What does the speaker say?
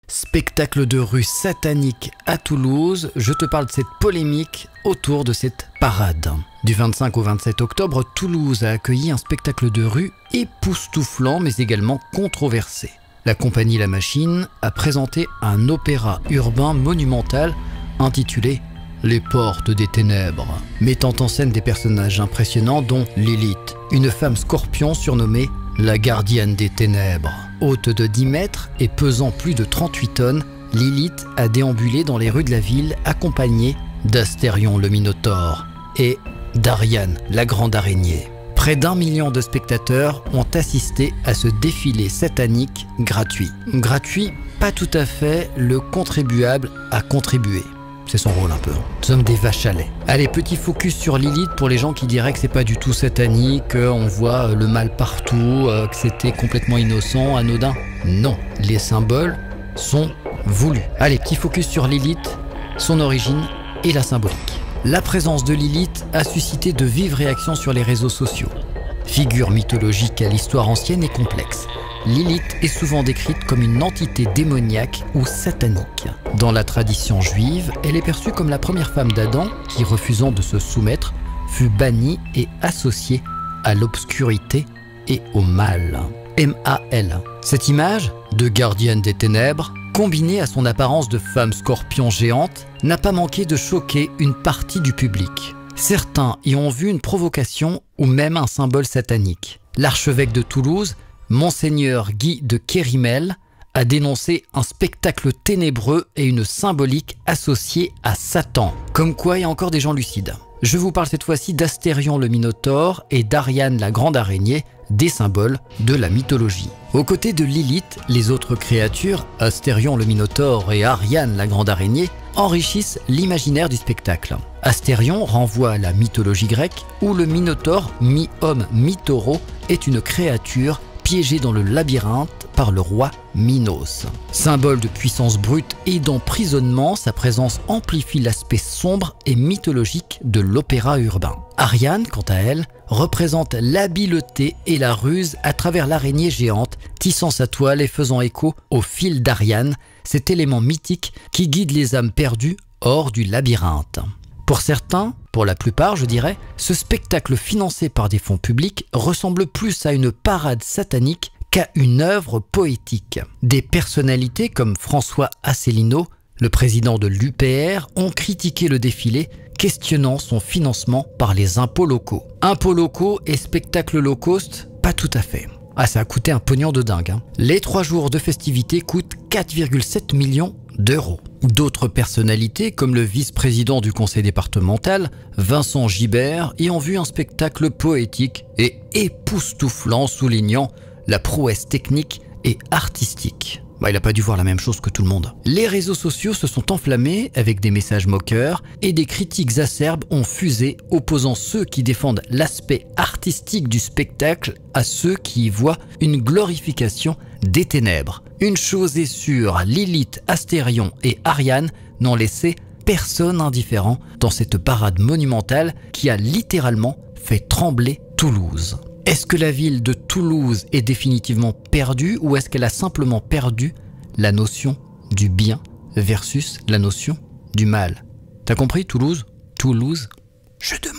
Spectacle de rue satanique à Toulouse, je te parle de cette polémique autour de cette parade. Du 25 au 27 octobre, Toulouse a accueilli un spectacle de rue époustouflant mais également controversé. La compagnie La Machine a présenté un opéra urbain monumental intitulé Les Portes des Ténèbres, mettant en scène des personnages impressionnants dont Lilith, une femme scorpion surnommée la gardienne des ténèbres. Haute de 10 mètres et pesant plus de 38 tonnes, Lilith a déambulé dans les rues de la ville accompagnée d'Astérion le Minotaure et d'Ariane la Grande Araignée. Près d'1 million de spectateurs ont assisté à ce défilé satanique gratuit. Gratuit, pas tout à fait, le contribuable a contribué. C'est son rôle un peu. Nous sommes des vaches à lait. Allez, petit focus sur Lilith pour les gens qui diraient que c'est pas du tout satanique, qu'on voit le mal partout, que c'était complètement innocent, anodin. Non, les symboles sont voulus. Allez, petit focus sur Lilith, son origine et la symbolique. La présence de Lilith a suscité de vives réactions sur les réseaux sociaux. Figure mythologique à l'histoire ancienne et complexe, Lilith est souvent décrite comme une entité démoniaque ou satanique. Dans la tradition juive, elle est perçue comme la première femme d'Adam qui, refusant de se soumettre, fut bannie et associée à l'obscurité et au mal. M-A-L. Cette image de gardienne des ténèbres, combinée à son apparence de femme scorpion géante, n'a pas manqué de choquer une partie du public. Certains y ont vu une provocation ou même un symbole satanique. L'archevêque de Toulouse, Monseigneur Guy de Kérimel, a dénoncé un spectacle ténébreux et une symbolique associée à Satan. Comme quoi, il y a encore des gens lucides. Je vous parle cette fois-ci d'Astérion le Minotaure et d'Ariane la Grande Araignée, des symboles de la mythologie. Aux côtés de Lilith, les autres créatures, Astérion le Minotaure et Ariane la Grande Araignée, enrichissent l'imaginaire du spectacle. Astérion renvoie à la mythologie grecque où le Minotaure, mi-homme, mi-taureau, est une créature piégé dans le labyrinthe par le roi Minos. Symbole de puissance brute et d'emprisonnement, sa présence amplifie l'aspect sombre et mythologique de l'opéra urbain. Ariane, quant à elle, représente l'habileté et la ruse à travers l'araignée géante, tissant sa toile et faisant écho au fil d'Ariane, cet élément mythique qui guide les âmes perdues hors du labyrinthe. Pour certains, pour la plupart je dirais, ce spectacle financé par des fonds publics ressemble plus à une parade satanique qu'à une œuvre poétique. Des personnalités comme François Asselineau, le président de l'UPR, ont critiqué le défilé, questionnant son financement par les impôts locaux. Impôts locaux et spectacles low cost, pas tout à fait. Ah, ça a coûté un pognon de dingue, hein. Les 3 jours de festivités coûtent 4,7 millions d'euros. D'autres personnalités, comme le vice-président du conseil départemental, Vincent Gibert, y ont vu un spectacle poétique et époustouflant soulignant la prouesse technique et artistique. Il n'a pas dû voir la même chose que tout le monde. Les réseaux sociaux se sont enflammés avec des messages moqueurs et des critiques acerbes ont fusé, opposant ceux qui défendent l'aspect artistique du spectacle à ceux qui y voient une glorification des ténèbres. Une chose est sûre, Lilith, Astérion et Ariane n'ont laissé personne indifférent dans cette parade monumentale qui a littéralement fait trembler Toulouse. Est-ce que la ville de Toulouse est définitivement perdue ou est-ce qu'elle a simplement perdu la notion du bien versus la notion du mal? T'as compris, Toulouse? Toulouse? Je demande.